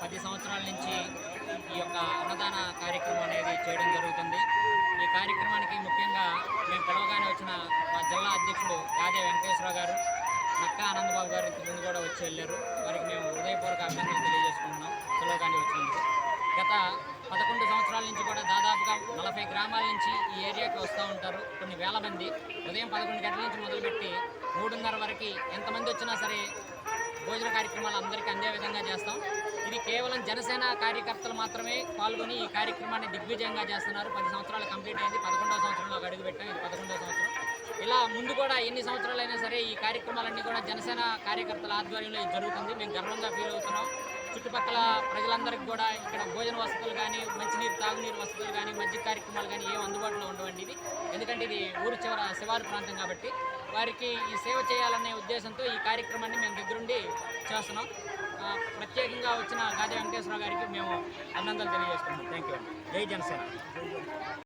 10 సంవత్సరాల నుంచి ఈ యొక్క అన్నదాన కార్యక్రమం అనేది చేయడం జరుగుతుంది. ఈ కార్యక్రమానికి ముఖ్యంగా మేము పిలవగానే వచ్చిన మా జిల్లా అధ్యక్షుడు గాదే వెంకటేశ్వరరావు గారు, నక్కా ఆనందబాబు గారు ఇంతకుముందు కూడా వచ్చి వెళ్ళారు. వారికి మేము హృదయపూర్వక అభినందనలు తెలియజేసుకుంటున్నాం పిలవగానే వచ్చినందుకు. గత 11 సంవత్సరాల నుంచి కూడా దాదాపుగా 40 గ్రామాల నుంచి ఈ ఏరియాకి వస్తూ ఉంటారు. కొన్ని వేల మంది ఉదయం 11 గంటల నుంచి మొదలుపెట్టి 3:30 వరకు ఎంతమంది వచ్చినా సరే భోజన కార్యక్రమాలు అందరికీ అందే విధంగా చేస్తాం. ఇది కేవలం జనసేన కార్యకర్తలు మాత్రమే పాల్గొని ఈ కార్యక్రమాన్ని దిగ్విజయంగా చేస్తున్నారు. 10 సంవత్సరాలు కంప్లీట్ అయింది. 11వ సంవత్సరంలో అడుగు పెట్టాం. ఇది 11వ సంవత్సరం. ఇలా ముందు కూడా ఎన్ని సంవత్సరాలైనా సరే ఈ కార్యక్రమాలన్నీ కూడా జనసేన కార్యకర్తల ఆధ్వర్యంలో ఇది జరుగుతుంది. మేము గర్వంగా ఫీల్ అవుతున్నాం. చుట్టుపక్కల ప్రజలందరికీ కూడా ఇక్కడ భోజన వసతులు కానీ, మంచినీరు, తాగునీరు వసతులు కానీ, మధ్య కార్యక్రమాలు కానీ ఏం అందుబాటులో ఉండవండి ఇది. ఎందుకంటే ఇది ఊరు చివర శివారు ప్రాంతం కాబట్టి వారికి ఈ సేవ చేయాలనే ఉద్దేశంతో ఈ కార్యక్రమాన్ని మేము దగ్గరుండి చేస్తున్నాం. ప్రత్యేకంగా వచ్చిన గాదే వెంకటేశ్వరరావు గారికి మేము అభినందనలు తెలియజేస్తున్నాం. Thank you. జై జనసేన.